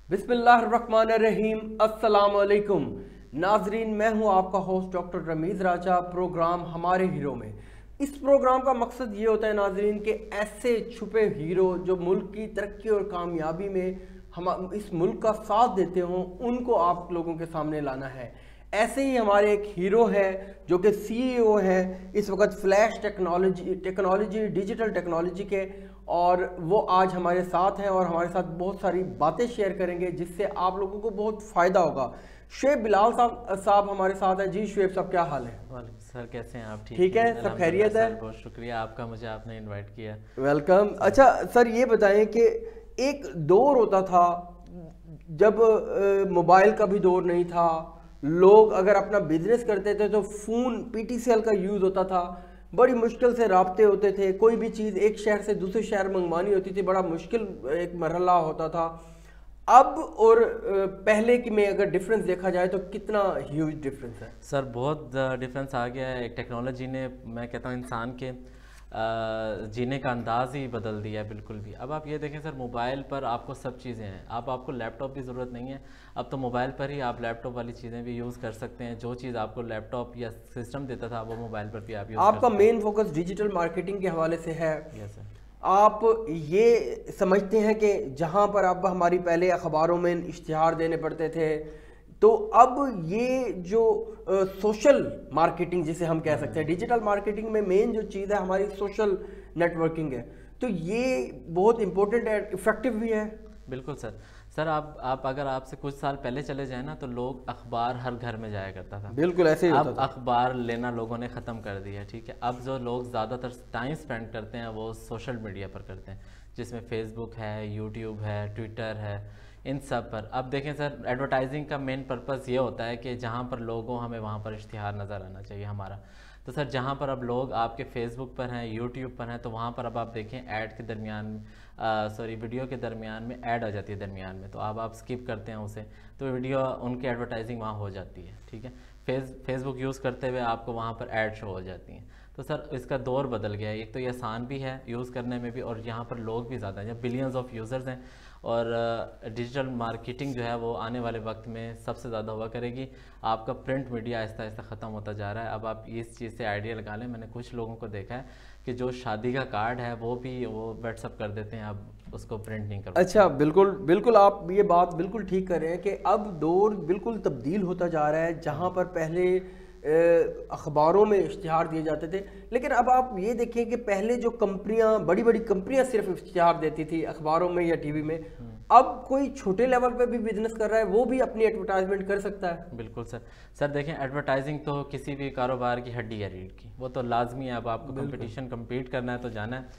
बिस्मिल्लाहिर्रहमानिर्रहीम। अस्सलाम वालेकुम नाजरीन, मैं हूं आपका होस्ट डॉक्टर रमीज़ राजा। प्रोग्राम हमारे हीरो में इस प्रोग्राम का मकसद ये होता है नाजरीन कि ऐसे छुपे हीरो जो मुल्क की तरक्की और कामयाबी में हम इस मुल्क का साथ देते हों, उनको आप लोगों के सामने लाना है। ऐसे ही हमारे एक हीरो है जो कि सीईओ है इस वक्त फ्लैश टेक्नोलॉजी डिजिटल टेक्नोलॉजी के, और वो आज हमारे साथ हैं और हमारे साथ बहुत सारी बातें शेयर करेंगे जिससे आप लोगों को बहुत फ़ायदा होगा। शुएब बिलाल साहब हमारे साथ हैं। जी शुएब साहब, क्या हाल है? सर कैसे हैं आप? ठीक है, सब खैरियत है? बहुत शुक्रिया आपका, मुझे आपने इनवाइट किया। वेलकम। अच्छा सर, ये बताएं कि एक दौर होता था जब मोबाइल का भी दौर नहीं था, लोग अगर अपना बिजनेस करते थे तो फ़ोन PTCL का यूज़ होता था, बड़ी मुश्किल से राब्ते होते थे, कोई भी चीज़ एक शहर से दूसरे शहर मंगवानी होती थी, बड़ा मुश्किल एक मरहला होता था। अब और पहले की में अगर डिफरेंस देखा जाए तो कितना ह्यूज डिफरेंस है? सर बहुत डिफरेंस आ गया है। एक टेक्नोलॉजी ने, मैं कहता हूँ, इंसान के जीने का अंदाज़ ही बदल दिया है बिल्कुल भी। अब आप ये देखें सर, मोबाइल पर आपको सब चीज़ें हैं। अब आपको लैपटॉप की ज़रूरत नहीं है, अब तो मोबाइल पर ही आप लैपटॉप वाली चीज़ें भी यूज़ कर सकते हैं। जो चीज़ आपको लैपटॉप या सिस्टम देता था वो मोबाइल पर भी आप यूज़ आपका मेन फोकस डिजिटल मार्केटिंग के हवाले से है। Yes sir. आप ये समझते हैं कि जहाँ पर अब हमारी पहले अखबारों में इश्तिहार देने पड़ते थे, तो अब ये जो सोशल मार्केटिंग जिसे हम कह सकते हैं, डिजिटल मार्केटिंग में मेन जो चीज़ है हमारी सोशल नेटवर्किंग है, तो ये बहुत इंपॉर्टेंट है, इफेक्टिव भी है। बिल्कुल सर। सर आप अगर आपसे कुछ साल पहले चले जाए ना, तो लोग अखबार हर घर में जाया करता था। बिल्कुल ऐसे ही होता अब था। अखबार लेना लोगों ने ख़त्म कर दिया, ठीक है। अब जो लोग ज़्यादातर टाइम स्पेंड करते हैं वो सोशल मीडिया पर करते हैं, जिसमें फेसबुक है, यूट्यूब है, ट्विटर है, इन सब पर। अब देखें सर, एडवर्टाइजिंग का मेन पर्पज़ ये होता है कि जहाँ पर लोगों हमें वहाँ पर इश्तिहार नज़र आना चाहिए हमारा। तो सर जहाँ पर अब लोग आपके फेसबुक पर हैं, यूट्यूब पर हैं, तो वहाँ पर अब आप देखें ऐड के दरमियान वीडियो के दरमियान में ऐड आ जाती है दरमियान में, तो अब आप स्किप करते हैं उसे, तो वीडियो उनकी एडवर्टाइजिंग वहाँ हो जाती है, ठीक है। फेसबुक यूज़ करते हुए आपको वहाँ पर ऐड शो हो जाती हैं। तो सर इसका दौर बदल गया है। एक तो ये आसान भी है यूज़ करने में भी, और यहाँ पर लोग भी ज़्यादा हैं, जब बिलियंस ऑफ यूज़र्स हैं, और डिजिटल मार्केटिंग जो है वो आने वाले वक्त में सबसे ज़्यादा हुआ करेगी। आपका प्रिंट मीडिया आहिस्ता आहिस्ता ख़त्म होता जा रहा है। अब आप इस चीज़ से आइडिया लगा लें, मैंने कुछ लोगों को देखा है कि जो शादी का कार्ड है वो भी वो व्हाट्सअप कर देते हैं, अब उसको प्रिंट नहीं करते। अच्छा, बिल्कुल बिल्कुल, आप ये बात बिल्कुल ठीक कर रहे हैं कि अब दौर बिल्कुल तब्दील होता जा रहा है। जहाँ पर पहले अखबारों में इश्तिहार दिए जाते थे, लेकिन अब आप ये देखिए कि पहले जो कंपनियां, बड़ी बड़ी कंपनियां सिर्फ इश्तिहार देती थी अखबारों में या टीवी में, अब कोई छोटे लेवल पे भी बिजनेस कर रहा है, वो भी अपनी एडवर्टाइजमेंट कर सकता है। बिल्कुल सर। सर देखें, एडवर्टाइजिंग तो किसी भी कारोबार की हड्डी है रीढ़ की, वो तो लाजमी है। अब आपको कंपटीशन कम्पीट करना है तो जाना है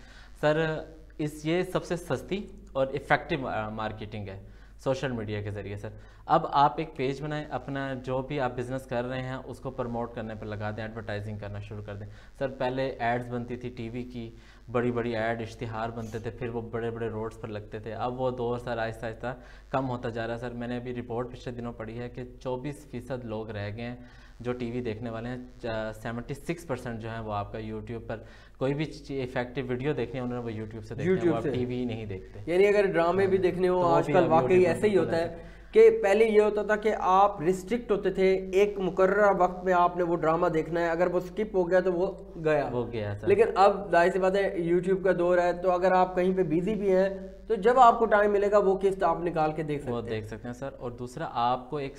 सर। ये सबसे सस्ती और इफ़ेक्टिव मार्केटिंग है सोशल मीडिया के ज़रिए सर। अब आप एक पेज बनाएं, अपना जो भी आप बिज़नेस कर रहे हैं उसको प्रमोट करने पर लगा दें, एडवर्टाइजिंग करना शुरू कर दें सर। पहले एड्स बनती थी टीवी की, बड़ी बड़ी ऐड इश्तिहार बनते थे, फिर वो बड़े बड़े रोड्स पर लगते थे। अब वो दौर सर आहिस्ता आहिस्ता कम होता जा रहा है सर। मैंने अभी रिपोर्ट पिछले दिनों पढ़ी है कि 24% लोग रह गए हैं जो टीवी देखने वाले हैं। 76% जो है वो आपका यूट्यूब पर कोई भी इफेक्टिव वीडियो देखनी है उन्होंने वो यूट्यूब से देखनी है, वो आप टीवी ही नहीं देखते। यानी अगर ड्रामे भी देखने हो, तो आजकल वाकई ऐसे ही होता है कि पहले ये होता था कि आप रिस्ट्रिक्ट होते थे, एक मुकर्रर वक्त में आपने वो ड्रामा देखना है, अगर वो स्किप हो गया तो वो गया सर। लेकिन अब जाहिर सी बात है यूट्यूब का दौर है, तो अगर आप कहीं पे बिजी भी हैं तो जब आपको टाइम मिलेगा वो किस्त आप निकाल के देख सकते हैं सर। और दूसरा, आपको एक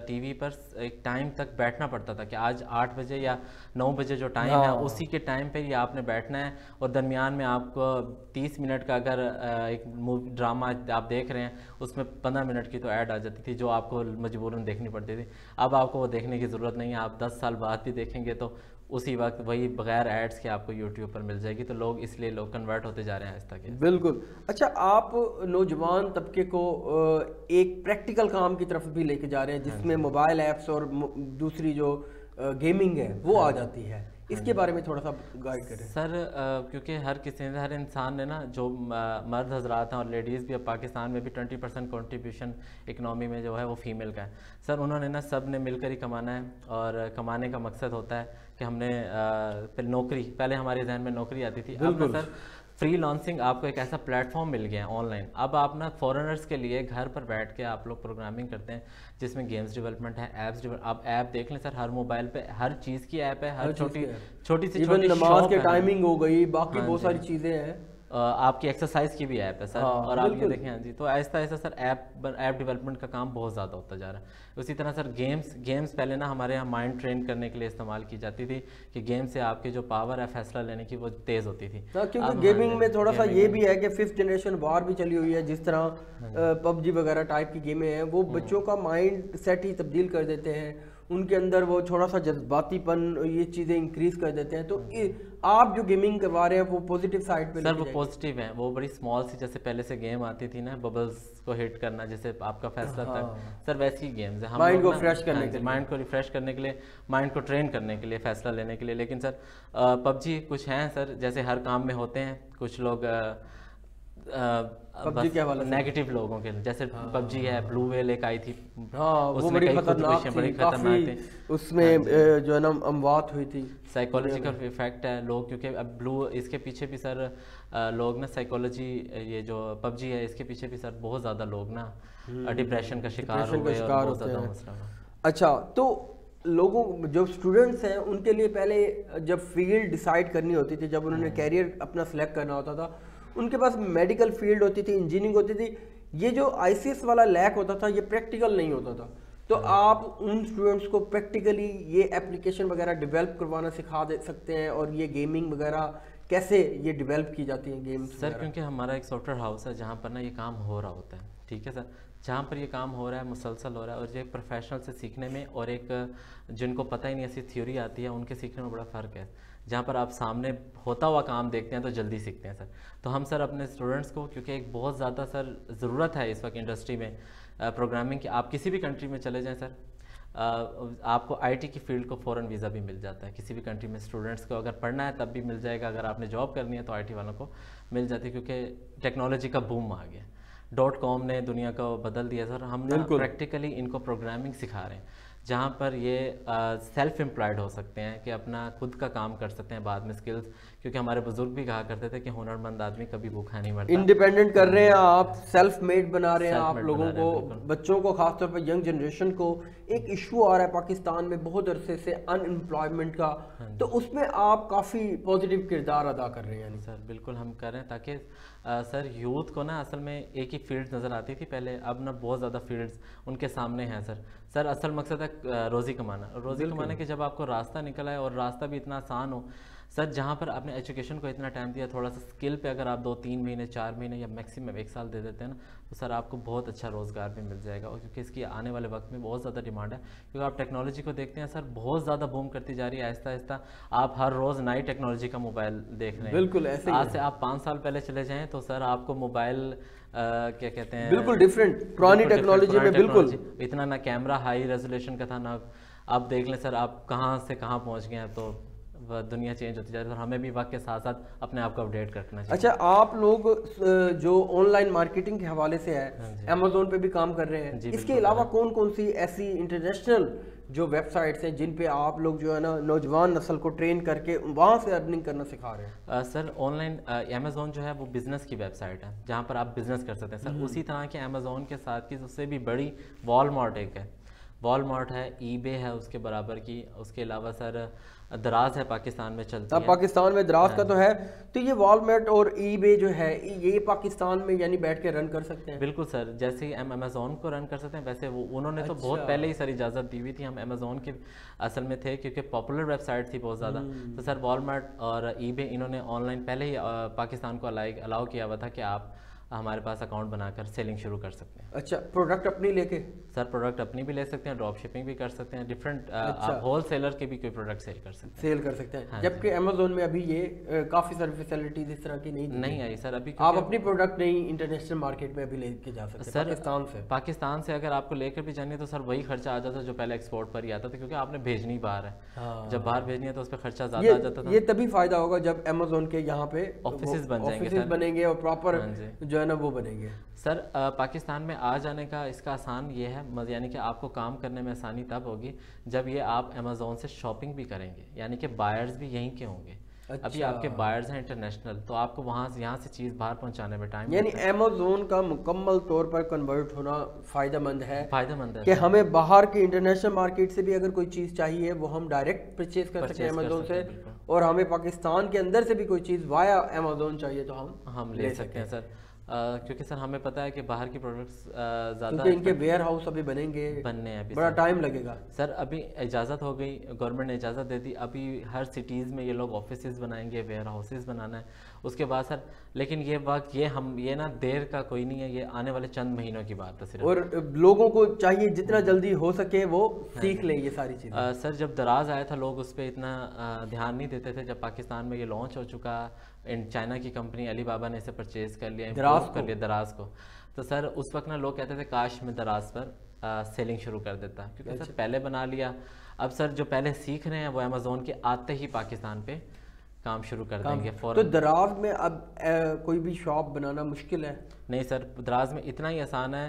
टीवी पर एक टाइम तक बैठना पड़ता था कि आज 8 बजे या 9 बजे जो टाइम है उसी के टाइम पे ही आपने बैठना है, और दरमियान में आपको 30 मिनट का अगर एक ड्रामा आप देख रहे हैं उसमें 15 मिनट की तो ऐड आ जाती थी जो आपको मजबूरन देखनी पड़ती थी। अब आपको वो देखने की ज़रूरत नहीं है, आप 10 साल बाद भी देखेंगे तो उसी वक्त वही बगैर एड्स के आपको यूट्यूब पर मिल जाएगी। तो लोग इसलिए लोग कन्वर्ट होते जा रहे हैं आहिस्ता के। बिल्कुल। अच्छा, आप नौजवान तबके को एक प्रैक्टिकल काम की तरफ भी लेके जा रहे हैं जिसमें मोबाइल ऐप्स और दूसरी जो गेमिंग है वो आ जाती है, इसके बारे में थोड़ा सा गाइड करें सर। क्योंकि हर इंसान ने ना, जो मर्द हजरात हैं और लेडीज़ भी, अब पाकिस्तान में भी 20% कंट्रीब्यूशन इकनॉमी में जो है वो फीमेल का है सर। उन्होंने ना सब ने मिलकर ही कमाना है, और कमाने का मकसद होता है कि हमने नौकरी, पहले हमारे जहन में नौकरी आती थी, अब सर फ्रीलांसिंग आपको एक ऐसा प्लेटफॉर्म मिल गया है ऑनलाइन। अब आप ना फॉरेनर्स के लिए घर पर बैठ के आप लोग प्रोग्रामिंग करते हैं, जिसमें गेम्स डेवलपमेंट है, ऐप्स डेवलप। आप ऐप देख लें सर, हर मोबाइल पे हर चीज़ की ऐप है, हर छोटी से छोटी नमाज के टाइमिंग हो गई, बाकी बहुत सारी चीज़ें हैं, आपकी एक्सरसाइज की भी ऐप है सर। और आप ये देखें, हाँ जी, तो Aahista Aahista sir app development का काम बहुत ज़्यादा होता जा रहा है। उसी तरह सर गेम्स पहले ना हमारे यहाँ माइंड ट्रेन करने के लिए इस्तेमाल की जाती थी, कि गेम से आपकी जो पावर है फैसला लेने की वो तेज़ होती थी। क्योंकि गेमिंग में थोड़ा सा ये भी है कि 5th जनरेशन वार भी चली हुई है, जिस तरह PUBG वगैरह टाइप की गेमें हैं, वो बच्चों का माइंड सेट ही तब्दील कर देते हैं, उनके अंदर वो थोड़ा सा जज्बातीपन, ये चीज़ें इंक्रीज कर देते हैं। तो आप जो गेमिंग करवा रहे हैं वो पॉजिटिव साइड पे सर, वो पॉजिटिव है, वो बड़ी स्मॉल सी, जैसे पहले से गेम आती थी ना, बबल्स को हिट करना, जैसे आपका फैसला तक, सर वैसी गेम्स है। हम माइंड को फ्रेश करने के लिए, माइंड को रिफ्रेश करने के लिए, माइंड को ट्रेन करने के लिए, फैसला लेने के लिए। लेकिन सर PUBG कुछ हैं सर, जैसे हर काम में होते हैं कुछ लोग PUBG के हवाले नेगेटिव लोगों के, जैसे PUBG है, ब्लू वेल एक आई थी, वो बड़ी खतरनाक थी, उसमें जो है ना अमवात हुई थी। साइकोलॉजिकल इफेक्ट है लोग, क्योंकि अब ब्लू इसके पीछे भी सर लोग ना साइकोलॉजी, ये जो PUBG है इसके पीछे भी सर बहुत ज़्यादा लोग ना डिप्रेशन का शिकार हो गए और बहुत ज़्यादा मसला। अच्छा, तो लोगों जो स्टूडेंट्स हैं उनके लिए पहले जब फील्ड डिसाइड करनी होती थी, जब उन्होंने कैरियर अपना सेलेक्ट करना होता था, उनके पास मेडिकल फील्ड होती थी, इंजीनियरिंग होती थी, ये जो ICS वाला लैक होता था ये प्रैक्टिकल नहीं होता था। तो आप उन स्टूडेंट्स को प्रैक्टिकली ये एप्लीकेशन वगैरह डेवलप करवाना सिखा दे सकते हैं, और ये गेमिंग वगैरह कैसे ये डेवलप की जाती हैं गेम्स सर? क्योंकि हमारा एक सॉफ्टवेयर हाउस है जहाँ पर ना ये काम हो रहा होता है, ठीक है सर, जहाँ पर ये काम हो रहा है, मुसलसल हो रहा है, और जो एक प्रोफेशनल से सीखने में और एक जिनको पता ही नहीं ऐसी थ्योरी आती है उनके सीखने में बड़ा फ़र्क है। जहाँ पर आप सामने होता हुआ काम देखते हैं तो जल्दी सीखते हैं सर। तो हम सर अपने स्टूडेंट्स को, क्योंकि एक बहुत ज़्यादा सर ज़रूरत है इस वक्त इंडस्ट्री में प्रोग्रामिंग की, आप किसी भी कंट्री में चले जाएं सर, आपको IT की फील्ड को फ़ौरन वीज़ा भी मिल जाता है किसी भी कंट्री में। स्टूडेंट्स को अगर पढ़ना है तब भी मिल जाएगा, अगर आपने जॉब करनी है तो IT वालों को मिल जाती है, क्योंकि टेक्नोलॉजी का बूम आ गया। .com ने दुनिया को बदल दिया सर। हम ना प्रैक्टिकली इनको प्रोग्रामिंग सिखा रहे हैं, जहाँ पर ये सेल्फ एम्प्लॉयड हो सकते हैं, कि अपना खुद का काम कर सकते हैं बाद में स्किल्स, क्योंकि हमारे बुजुर्ग भी कहा करते थे कि हुनरमंद आदमी कभी भूखा नहीं मरता। इंडिपेंडेंट कर रहे हैं आप, सेल्फ मेड बना रहे हैं आप लोगों को, बच्चों को, खासतौर पर यंग जनरेशन को। एक इशू आ रहा है पाकिस्तान में बहुत अरसे से अनएम्प्लॉयमेंट का, तो उसमें आप काफ़ी पॉजिटिव किरदार अदा कर रहे हैं। सर बिल्कुल हम कर रहे हैं, ताकि सर यूथ को ना असल में एक ही फील्ड नज़र आती थी पहले, अब ना बहुत ज़्यादा फील्ड्स उनके सामने हैं सर। सर असल मकसद है रोज़ी कमाना, रोज़ी कमाने के जब आपको रास्ता निकला है और रास्ता भी इतना आसान हो सर, जहाँ पर आपने एजुकेशन को इतना टाइम दिया, थोड़ा सा स्किल पे अगर आप 2-3 महीने 4 महीने या मैक्सिमम 1 साल दे देते हैं ना, तो सर आपको बहुत अच्छा रोज़गार भी मिल जाएगा। और क्योंकि इसकी आने वाले वक्त में बहुत ज़्यादा डिमांड है, क्योंकि आप टेक्नोलॉजी को देखते हैं सर, बहुत ज़्यादा बूम करती जा रही है आहिस्ता आहिस्ता। आप हर रोज़ नई टेक्नोलॉजी का मोबाइल देख रहे हैं। बिल्कुल ऐसे आज से आप 5 साल पहले चले जाएँ तो सर आपको मोबाइल क्या कहते हैं, बिल्कुल डिफरेंट, पुरानी टेक्नोलॉजी में बिल्कुल इतना ना कैमरा हाई रेजोल्यूशन का था ना। आप देख लें सर, आप कहाँ से कहाँ पहुँच गए हैं, तो दुनिया चेंज होती जा रही है, और हमें भी वक्त के साथ साथ अपने आप को अपडेट करना चाहिए। अच्छा, आप लोग जो ऑनलाइन मार्केटिंग के हवाले से है, Amazon पे भी काम कर रहे हैं, इसके अलावा कौन कौन सी ऐसी इंटरनेशनल जो वेबसाइट्स हैं जिन पे आप लोग जो है ना नौजवान नस्ल को ट्रेन करके वहाँ से अर्निंग करना सिखा रहे हैं? सर ऑनलाइन Amazon जो है वो बिज़नेस की वेबसाइट है, जहाँ पर आप बिज़नेस कर सकते हैं सर। उसी तरह के Amazon के साथ की उससे भी बड़ी वॉलमार्ट एक है, वॉलमार्ट है, eBay है उसके बराबर की। उसके अलावा सर दराज है, पाकिस्तान में चलती है। पाकिस्तान में दराज का तो है, तो ये वॉलमार्ट और eBay जो है ये पाकिस्तान में यानी बैठ के रन कर सकते हैं? बिल्कुल सर, जैसे ही हम अमेज़ॉन को रन कर सकते हैं वैसे वो उन्होंने तो बहुत पहले ही सर इजाज़त दी हुई थी। हम अमेज़ॉन के असल में थे, क्योंकि पॉपुलर वेबसाइट थी बहुत ज़्यादा। तो सर वॉलमार्ट और eBay इन्होंने ऑनलाइन पहले ही पाकिस्तान को अलाउ किया हुआ था कि आप हमारे पास अकाउंट बनाकर सेलिंग शुरू कर सकते हैं। अच्छा, प्रोडक्ट अपनी लेके? सर प्रोडक्ट अपनी भी ले सकते हैं, ड्रॉप शिपिंग भी कर सकते हैं, डिफरेंट आप होल सेलर के भी कोई प्रोडक्ट सेल कर सकते हैं। हाँ, जबकि अमेज़न में अभी ये काफ़ी सारी फैसिलिटीज इस तरह की नहीं आई सर अभी। आप अपनी प्रोडक्ट नहीं इंटरनेशनल मार्केट में अभी लेके जा सकते सर पाकिस्तान से अगर आपको लेकर भी जानी है तो सर वही खर्चा आ जाता है जो पहले एक्सपोर्ट पर ही आता था, क्योंकि आपने भेजनी बाहर है। जब बाहर भेजनी है तो उस पर खर्चा ज़्यादा आ जाता था। ये तभी फायदा होगा जब अमेज़न के यहाँ पे ऑफिस बनेंगे और प्रॉपर जो है ना वो बनेंगे। सर पाकिस्तान में आ जाने का इसका आसान ये है, यानी कि आपको काम करने में आसानी तब होगी जब ये आप अमेज़ॉन से शॉपिंग भी करेंगे, यानी कि बायर्स भी यहीं के होंगे। अभी आपके बायर्स हैं इंटरनेशनल, तो आपको वहाँ से यहाँ से चीज़ बाहर पहुँचाने में टाइम, यानी अमेज़ोन का मुकम्मल तौर पर कन्वर्ट होना फ़ायदेमंद है कि हमें बाहर की इंटरनेशनल मार्केट से भी अगर कोई चीज़ चाहिए वो हम डायरेक्ट परचेज कर सकते हैं अमेज़ोन से, और हमें पाकिस्तान के अंदर से भी कोई चीज़ वाया अमेज़ोन चाहिए तो हम ले सकते हैं सर। क्योंकि सर हमें पता है कि बाहर की प्रोडक्ट्स ज़्यादा, इनके वेयर हाउस अभी बनने हैं, अभी बड़ा टाइम लगेगा सर। अभी इजाज़त हो गई, गवर्नमेंट ने इजाज़त दे दी, अभी हर सिटीज़ में ये लोग ऑफिसेज बनाएंगे, वेयर हाउसेज बनाना है उसके बाद सर। लेकिन ये ना देर का कोई नहीं है, ये आने वाले चंद महीनों की बात है सिर्फ, और लोगों को चाहिए जितना जल्दी हो सके वो सीख लें ये सारी चीज़ें। सर जब दराज आया था लोग उस पर इतना ध्यान नहीं देते थे। जब पाकिस्तान में ये लॉन्च हो चुका, चाइना की कंपनी अलीबाबा ने इसे परचेज कर लिया, दराज को, तो सर उस वक्त ना लोग कहते थे काश में दराज पर सेलिंग शुरू कर देता, क्योंकि सर पहले बना लिया। अब सर जो पहले सीख रहे हैं वो अमेज़ोन के आते ही पाकिस्तान पे काम शुरू कर देंगे फौरन। तो दराज में अब कोई भी शॉप बनाना मुश्किल है? नहीं सर, दराज में इतना ही आसान है,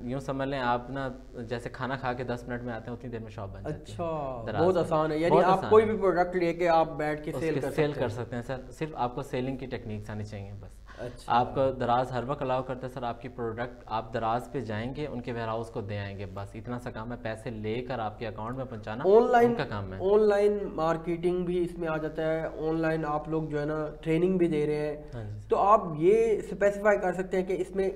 यूँ समझ लें आप ना जैसे खाना खा के 10 मिनट में आते हैं उतनी देर में शॉप बन जाती है। अच्छा, बहुत आसान है, यानी आप कोई भी प्रोडक्ट लेके आप बैठ के सेल कर सकते हैं सर। सिर्फ आपको सेलिंग की टेक्निक्स आनी चाहिए बस। अच्छा। आपको दराज हर वक्त अलाउ करता है सर, आपकी प्रोडक्ट आप दराज पे जाएंगे, उनके वेयर हाउस को दे आएंगे, बस इतना सा काम है। पैसे लेकर आपके अकाउंट में पहुंचाना ऑनलाइन का काम है। ऑनलाइन मार्केटिंग भी इसमें आ जाता है, ऑनलाइन आप लोग जो है ना ट्रेनिंग भी दे रहे हैं, तो आप ये स्पेसिफाई कर सकते हैं कि इसमें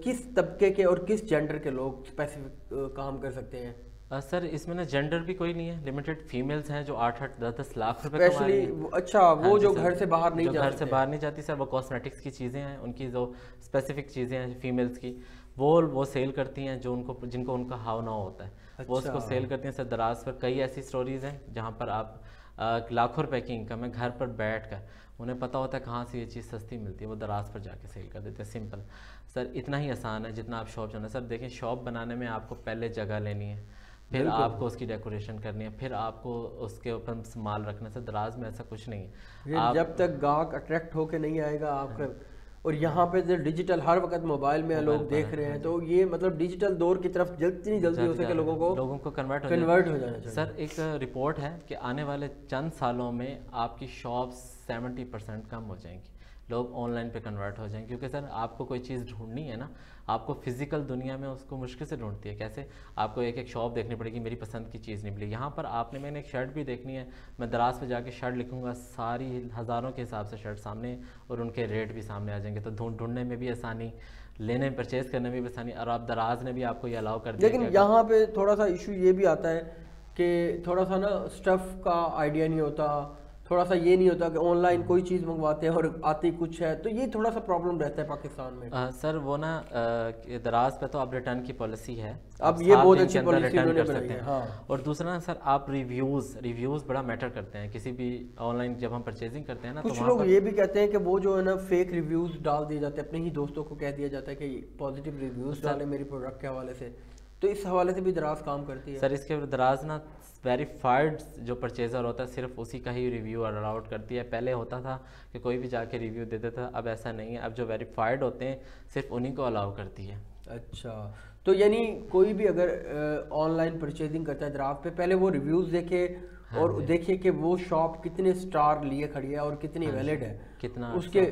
किस तबके के और किस जेंडर के लोग स्पेसिफिक काम कर सकते हैं? सर इसमें ना जेंडर भी कोई नहीं है, लिमिटेड फीमेल्स हैं जो 8-8, 10-10 लाख रुपए कमा रही हैं। अच्छा, वो जो घर से बाहर नहीं जाती सर, वो कॉस्मेटिक्स की चीज़ें हैं, उनकी जो स्पेसिफिक चीज़ें हैं फीमेल्स की, वो सेल करती हैं, जिनको उनका हाव ना होता है। अच्छा। वो उसको सेल करती हैं सर। दराज पर कई ऐसी स्टोरीज हैं जहाँ पर आप लाखों रुपए की इनकम है, घर पर बैठ कर उन्हें पता होता है कहाँ से ये चीज़ सस्ती मिलती है, वो दराज पर जाके सेल कर देते हैं। सिंपल सर, इतना ही आसान है जितना आप शॉप जाना। सर देखें, शॉप बनाने में आपको पहले जगह लेनी है, फिर आपको उसकी डेकोरेशन करनी है, फिर आपको उसके ऊपर माल रखना है। दराज में ऐसा कुछ नहीं है। जब तक गाहक अट्रैक्ट होके नहीं आएगा आपका, और यहाँ पे जो डिजिटल हर वक्त मोबाइल में लोग देख रहे हैं, तो ये मतलब डिजिटल दौर की तरफ जितनी जल्दी हो सके लोगों को कन्वर्ट हो जाना चाहिए। सर एक रिपोर्ट है कि आने वाले चंद सालों में आपकी शॉप्स 70% कम हो जाएंगी, लोग ऑनलाइन पे कन्वर्ट हो जाएंगे। क्योंकि सर आपको कोई चीज़ ढूंढनी है ना, आपको फिजिकल दुनिया में उसको मुश्किल से ढूंढती है। कैसे? आपको एक एक शॉप देखनी पड़ेगी, मेरी पसंद की चीज़ नहीं मिली। यहाँ पर आपने मैंने एक शर्ट भी देखनी है, मैं दराज पे जाके शर्ट लिखूंगा, सारी हज़ारों के हिसाब से शर्ट सामने और उनके रेट भी सामने आ जाएंगे। तो ढूंढने में भी आसानी, लेने परचेज करने में भी आसानी, और आप दराज ने भी आपको ये अलाउ कर दिया। लेकिन यहाँ पे थोड़ा सा इशू ये भी आता है कि थोड़ा सा ना स्टफ़ का आइडिया नहीं होता, थोड़ा सा ये नहीं होता कि ऑनलाइन कोई चीज़ मंगवाते हैं और आती कुछ है, तो ये थोड़ा सा प्रॉब्लम रहता है पाकिस्तान में। सर वो ना दराज पे तो अब रिटर्न की पॉलिसी है, अब ये बहुत अच्छी पॉलिसी उन्होंने बनाई है। हाँ। और दूसरा ना सर, आप रिव्यूज़ बड़ा मैटर करते हैं किसी भी ऑनलाइन जब हम परचेजिंग करते हैं ना। कुछ लोग ये भी कहते हैं कि वो जो है ना फेक रिव्यूज़ डाल दिए जाते हैं, अपने ही दोस्तों को कह दिया जाता है कि पॉजिटिव रिव्यूज़ डालें मेरी प्रोडक्ट के हवाले से, तो इस हवाले से भी दराज काम करती है। सर इसके दराज ना वेरीफाइड जो परचेज़र होता है सिर्फ उसी का ही रिव्यू अलाउड करती है। पहले होता था कि कोई भी जाके रिव्यू देता था, अब ऐसा नहीं है, अब जो वेरीफाइड होते हैं सिर्फ उन्हीं को अलाउ करती है। अच्छा, तो यानी कोई भी अगर ऑनलाइन परचेजिंग करता है दराज पे, पहले वो रिव्यूज़ देखे और देखिए कि वो शॉप कितने स्टार लिए खड़ी है और कितनी वैलिड है, कितना उसके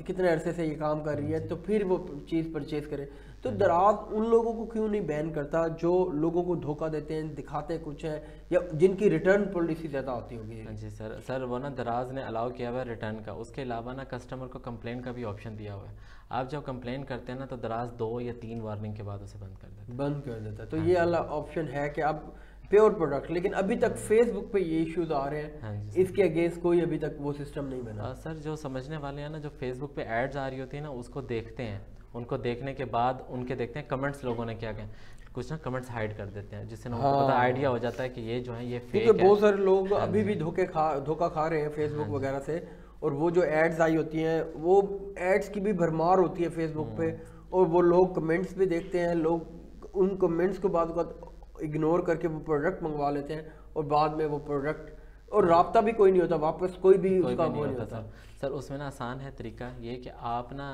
कितने अरसे से ये काम कर रही है, तो फिर वो चीज़ परचेज करे। तो दराज उन लोगों को क्यों नहीं बैन करता जो लोगों को धोखा देते हैं, दिखाते कुछ है, या जिनकी रिटर्न पॉलिसी ज़्यादा होती होगी? हाँ जी सर वो ना दराज ने अलाउ किया हुआ है रिटर्न का, उसके अलावा ना कस्टमर को कंप्लेन का भी ऑप्शन दिया हुआ है। आप जब कंप्लेन करते हैं ना तो दराज 2 या 3 वार्निंग के बाद उसे बंद कर देता है। तो ये वाला ऑप्शन है कि अब प्योर प्रोडक्ट, लेकिन अभी तक फेसबुक पे ये इश्यूज आ रहे हैं। हाँ, इसके अगेंस्ट कोई अभी तक वो सिस्टम नहीं बना। सर जो समझने वाले हैं ना, जो फेसबुक पे एड्स आ रही होती है ना, उसको देखते हैं, उनको देखने के बाद उनके देखते हैं कमेंट्स लोगों ने क्या कहा, कुछ ना कमेंट्स हाइड कर देते हैं, जिससे उनको पता आइडिया हो जाता है कि ये जो है ये फेक है। बहुत सारे लोग अभी भी धोखा खा रहे हैं फेसबुक वगैरह से, और वो जो एड्स आई होती हैं वो एड्स की भी भरमार होती है फेसबुक पे, और वो लोग कमेंट्स भी देखते हैं, लोग उन कमेंट्स को बाद इग्नोर करके वो प्रोडक्ट मंगवा लेते हैं, और बाद में वो प्रोडक्ट और राब्ता भी कोई नहीं होता, वापस कोई भी उसका वो नहीं होता। सर उसमें ना आसान है तरीका ये कि आप ना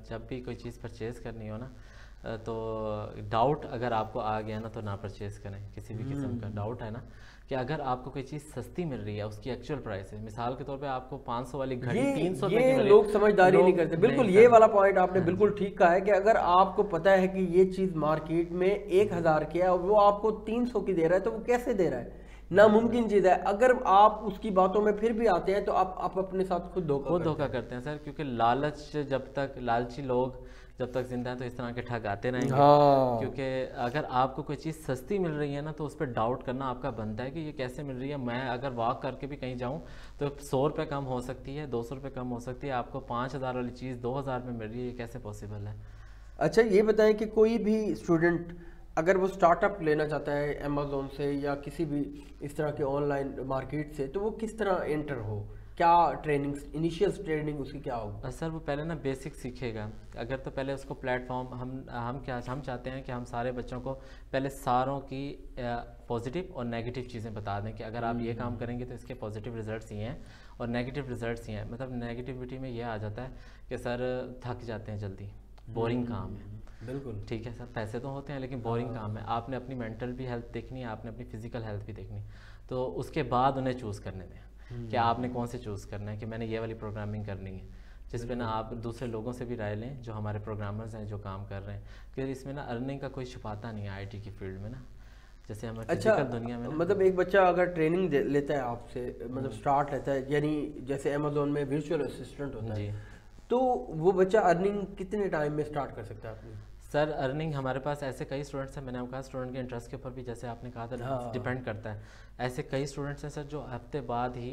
जब भी कोई चीज़ परचेज़ करनी हो ना, तो डाउट अगर आपको आ गया ना तो ना परचेज़ करें। किसी भी किस्म का डाउट है ना कि अगर आपको कोई चीज़ सस्ती मिल रही है, उसकी एक्चुअल प्राइस है, मिसाल के तौर पे आपको 500 वाली घड़ी 300 रुपए की मिल रही है, लोग समझदारी नहीं करते। बिल्कुल ये वाला पॉइंट आपने बिल्कुल ठीक कहा है कि अगर आपको पता है कि ये चीज़ मार्केट में 1000 की है और वो आपको 300 की दे रहा है, तो वो कैसे दे रहा है? नामुमकिन चीज़ है। अगर आप उसकी बातों में फिर भी आते हैं तो आप अपने साथ खुद धोखा करते हैं सर, क्योंकि लालच, जब तक लालची लोग जब तक जिंदा है तो इस तरह के ठग आते रहेंगे। हाँ। क्योंकि अगर आपको कोई चीज़ सस्ती मिल रही है ना तो उस पर डाउट करना आपका बनता है कि ये कैसे मिल रही है। मैं अगर वॉक करके भी कहीं जाऊँ तो 100 रुपये कम हो सकती है, 200 रुपये कम हो सकती है, आपको 5000 वाली चीज़ 2000 में मिल रही है, ये कैसे पॉसिबल है? अच्छा ये बताएं कि कोई भी स्टूडेंट अगर वो स्टार्टअप लेना चाहता है अमेज़ोन से या किसी भी इस तरह के ऑनलाइन मार्केट से, तो वो किस तरह एंटर हो? क्या ट्रेनिंग, इनिशियल ट्रेनिंग उसकी क्या होगी? सर वो पहले ना बेसिक सीखेगा। अगर तो पहले उसको प्लेटफॉर्म हम चाहते हैं कि हम सारे बच्चों को पहले सारों की पॉजिटिव और नेगेटिव चीज़ें बता दें कि अगर आप ये काम करेंगे तो इसके पॉजिटिव रिजल्ट्स ये हैं और नेगेटिव रिजल्ट्स ये हैं। मतलब नेगेटिविटी में ये आ जाता है कि सर थक जाते हैं जल्दी, बोरिंग काम है। बिल्कुल ठीक है सर, पैसे तो होते हैं लेकिन बोरिंग काम है। आपने अपनी मेंटल भी हेल्थ देखनी है, आपने अपनी फिजिकल हेल्थ भी देखनी, तो उसके बाद उन्हें चूज़ करने दें कि आपने कौन से चूज़ करना है कि मैंने ये वाली प्रोग्रामिंग करनी है, जिस पे ना आप दूसरे लोगों से भी राय लें जो हमारे प्रोग्रामर्स हैं जो काम कर रहे हैं। क्योंकि इसमें ना अर्निंग का कोई छुपाता नहीं है आईटी की फील्ड में ना, जैसे हमारे फिजिकल दुनिया में। मतलब एक बच्चा अगर ट्रेनिंग लेता है आपसे, मतलब स्टार्ट लेता है, यानी जैसे अमेज़ोन में वर्चुअल असिस्टेंट होता है, तो वो बच्चा अर्निंग कितने टाइम में स्टार्ट कर सकता है अपनी? सर अर्निंग हमारे पास ऐसे कई स्टूडेंट्स हैं, मैंने आपको कहा स्टूडेंट के इंटरेस्ट के ऊपर भी, जैसे आपने कहा था डिपेंड करता है। ऐसे कई स्टूडेंट्स हैं सर जो हफ्ते बाद ही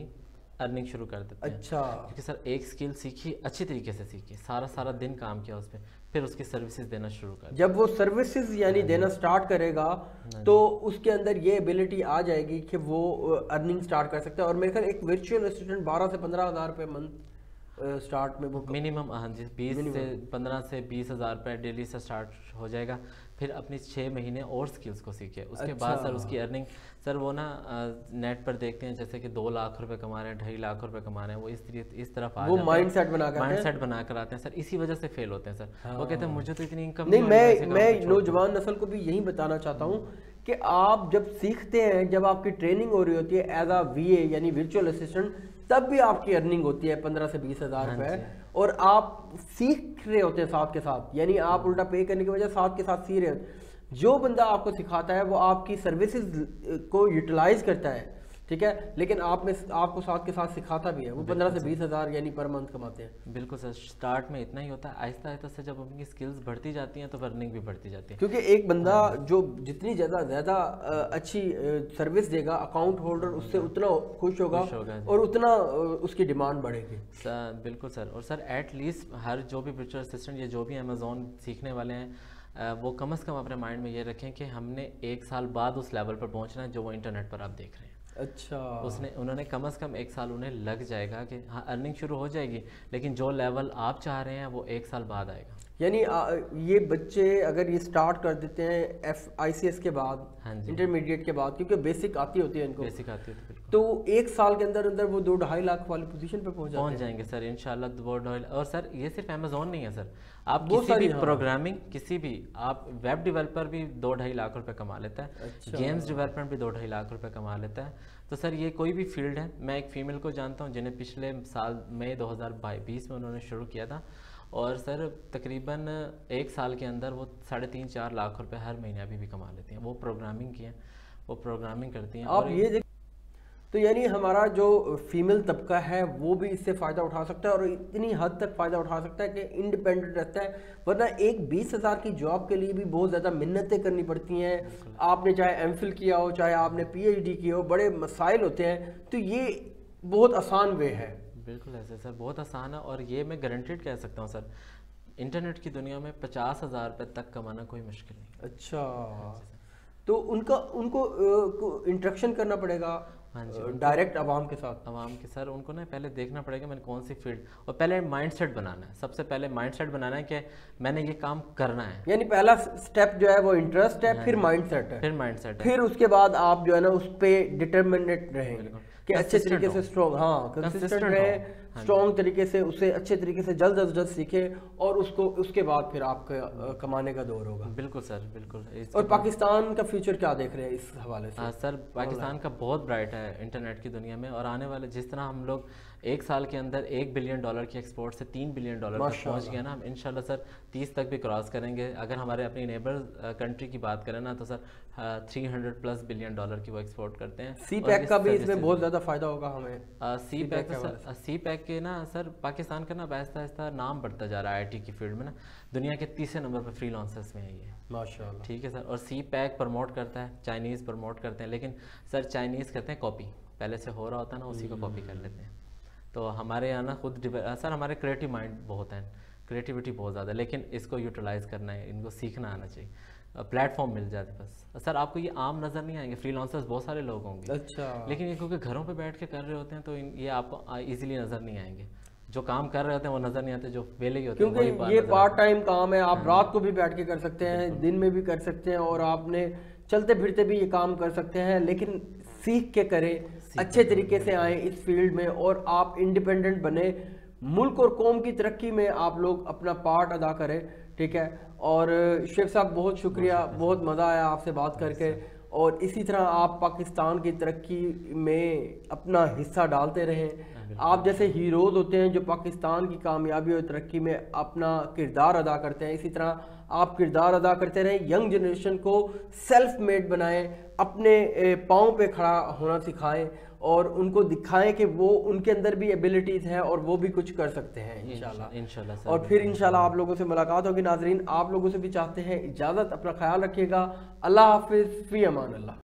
अर्निंग शुरू कर देते हैं। अच्छा। क्योंकि सर एक स्किल सीखी, अच्छी तरीके से सीखी, सारा दिन काम किया उस पर, फिर उसकी सर्विसेज देना शुरू कर। जब वो सर्विसेज यानी देना स्टार्ट करेगा तो उसके अंदर ये एबिलिटी आ जाएगी कि वो अर्निंग स्टार्ट कर सकता है। और मेरे ख्याल एक वर्चुअल असिस्टेंट 12 से 15 हज़ार रुपये मंथ स्टार्ट में वो मिनिमम, हाँ जी, 15 से 20 हज़ार रुपये डेली से स्टार्ट हो जाएगा। फिर अपनी 6 महीने और स्किल्स को सीखे, उसके बाद सर उसकी अर्निंग, सर वो ना नेट पर देखते हैं जैसे कि 2 लाख रुपए कमा रहे हैं, 2.5 लाख रुपए कमा रहे हैं, वो इस तरफ आ जाते हैं, माइंडसेट बना कर आते हैं सर। इसी वजह से फेल होते हैं सर। वो कहते हैं मुझे तो इतनी इनकम नहीं। मैं नौजवान नस्ल को भी यही बताना चाहता हूँ कि आप जब सीखते हैं, जब आपकी ट्रेनिंग हो रही होती है एज अ VA यानी वर्चुअल असिस्टेंट, तब भी आपकी अर्निंग होती है 15 से 20 हज़ार रुपये, और आप सीख रहे होते हैं साथ के साथ, यानी आप उल्टा पे करने की वजह साथ के साथ सीख रहे होते हैं। जो बंदा आपको सिखाता है वो आपकी सर्विसेज को यूटिलाइज करता है, ठीक है, लेकिन आपको साथ के साथ सिखाता भी है। वो 15 से 20 हज़ार यानी पर मंथ कमाते हैं। बिल्कुल सर, स्टार्ट में इतना ही होता है, आहिस्ता आहिस्ता से जब उनकी स्किल्स बढ़ती जाती हैं तो अर्निंग भी बढ़ती जाती है। क्योंकि एक बंदा जो जितनी ज़्यादा अच्छी सर्विस देगा, अकाउंट होल्डर उससे उतना खुश होगा और उतना उसकी डिमांड बढ़ेगी। सर बिल्कुल सर। और सर एटलीस्ट हर जो भी वर्चुअल असिस्टेंट या जो भी अमेज़ॉन सीखने वाले हैं वो कम से कम अपने माइंड में ये रखें कि हमने 1 साल बाद उस लेवल पर पहुंचना है जो वो इंटरनेट पर आप देख रहे हैं। अच्छा। उन्होंने कम से कम 1 साल उन्हें लग जाएगा कि हाँ अर्निंग शुरू हो जाएगी, लेकिन जो लेवल आप चाह रहे हैं वो 1 साल बाद आएगा। यानी ये बच्चे अगर ये स्टार्ट कर देते हैं ICS के बाद, हाँ जी, इंटरमीडिएट के बाद, क्योंकि बेसिक आती होती है इनको, बेसिक आती होती है, तो 1 साल के अंदर अंदर वो 2-2.5 लाख वाली पोजीशन पे पहुंच जाएंगे सर इंशाल्लाह। 2.5। और सर ये सिर्फ अमेज़ॉन नहीं है सर, आप किसी भी प्रोग्रामिंग, किसी भी आप वेब डेवलपर भी 2-2.5 लाख रुपए कमा लेता है। अच्छा। गेम्स डेवलपमेंट भी 2-2.5 लाख रुपए कमा लेता है। तो सर ये कोई भी फील्ड है। मैं एक फ़ीमेल को जानता हूँ जिन्हें पिछले साल मई 2020 में उन्होंने शुरू किया था, और सर तकरीबन 1 साल के अंदर वो 3.5-4 लाख रुपए हर महीने अभी भी कमा लेती हैं। वो प्रोग्रामिंग की हैं, वो प्रोग्रामिंग करती हैं। आप ये तो यानी हमारा जो फीमेल तबका है वो भी इससे फ़ायदा उठा सकता है और इतनी हद तक फ़ायदा उठा सकता है कि इंडिपेंडेंट रहता है। वरना एक 20 हज़ार की जॉब के लिए भी बहुत ज़्यादा मिन्नतें करनी पड़ती हैं। आपने चाहे MPhil किया हो, चाहे आपने PhD की हो, बड़े मसाइल होते हैं। तो ये बहुत आसान वे है। बिल्कुल ऐसे सर, बहुत आसान है। और ये मैं गारंटेड कह सकता हूँ सर, इंटरनेट की दुनिया में 50,000 रुपये तक कमाना कोई मुश्किल नहीं। अच्छा, तो उनको इंटरेक्शन करना पड़ेगा। हाँ जी, डायरेक्ट आवाम के साथ, सर उनको ना पहले देखना पड़ेगा मैंने कौन सी फील्ड, और पहले माइंडसेट बनाना है। सबसे पहले माइंडसेट बनाना है कि मैंने ये काम करना है। यानी पहला स्टेप जो है वो इंटरेस्ट है, फिर माइंडसेट है, फिर उसके बाद आप जो है ना उस पे डिटरमिनेट रहेंगे। कि अच्छे तरीके से स्ट्रॉन्ग, हाँ कंसिस्टेंट रहे, स्ट्रॉन्ग तरीके से उसे अच्छे तरीके से जल्द अज जल्द सीखे और उसको उसके बाद फिर आपका कमाने का दौर होगा। बिल्कुल सर, बिल्कुल। और पाकिस्तान का फ्यूचर क्या देख रहे हैं इस हवाले से? सर पाकिस्तान का बहुत ब्राइट है इंटरनेट की दुनिया में, और आने वाले जिस तरह हम लोग एक साल के अंदर $1 बिलियन की एक्सपोर्ट से $3 बिलियन तक पहुँच गया ना, हम इंशाल्लाह सर 30 तक भी क्रॉस करेंगे। अगर हमारे अपनी नेबर कंट्री की बात करें ना तो सर 300+ बिलियन डॉलर की वो एक्सपोर्ट करते हैं। सी पैक का भी इसमें बहुत ज़्यादा फ़ायदा होगा हमें। सी पैक के ना सर पाकिस्तान का ना आहिस्ता आहिस्ता नाम बढ़ता जा रहा है आईटी की फील्ड में ना, दुनिया के 3रे नंबर पर फ्रीलांसर्स में है ये, माशाल्लाह। ठीक है सर। और सी पैक प्रमोट करता है, चाइनीज़ प्रमोट करते हैं, लेकिन सर चाइनीज़ करते हैं कॉपी, पहले से हो रहा होता है ना उसी को कॉपी कर लेते हैं। तो हमारे यहाँ ना खुद सर हमारे क्रिएटिव माइंड बहुत हैं, क्रिएटिविटी बहुत ज़्यादा है, लेकिन इसको यूटिलाइज़ करना है, इनको सीखना आना चाहिए, प्लेटफॉर्म मिल जाते बस। सर आपको ये आम नज़र नहीं आएंगे, फ्रीलांसर्स बहुत सारे लोग होंगे, अच्छा, लेकिन ये क्योंकि घरों पे बैठ के कर रहे होते हैं तो ये आपको इजीली नज़र नहीं आएंगे। जो काम कर रहे होते हैं वो नज़र नहीं आते, जो वेले ही होते हैं क्योंकि ये पार्ट टाइम काम है, आप रात को भी बैठ के कर सकते हैं, दिन में भी कर सकते हैं, और आपने चलते फिरते भी ये काम कर सकते हैं, लेकिन सीख के करें, अच्छे तरीके से आए इस फील्ड में और आप इंडिपेंडेंट बने, मुल्क और कौम की तरक्की में आप लोग अपना पार्ट अदा करें, ठीक है। और शेख साहब बहुत शुक्रिया, बहुत मज़ा आया आपसे बात करके, और इसी तरह आप पाकिस्तान की तरक्की में अपना हिस्सा डालते रहें। आप जैसे हीरोज़ होते हैं जो पाकिस्तान की कामयाबी और तरक्की में अपना किरदार अदा करते हैं, इसी तरह आप किरदार अदा करते रहें, यंग जनरेशन को सेल्फ मेड बनाएं, अपने पाँव पे खड़ा होना सिखाएं और उनको दिखाएं कि वो उनके अंदर भी एबिलिटीज़ हैं और वो भी कुछ कर सकते हैं इंशाल्लाह। और फिर इंशाल्लाह आप लोगों से मुलाकात होगी। नाजरीन, आप लोगों से भी चाहते हैं इजाज़त, अपना ख्याल रखिएगा, अल्लाह हाफिज़, फ़ी अमान अल्लाह।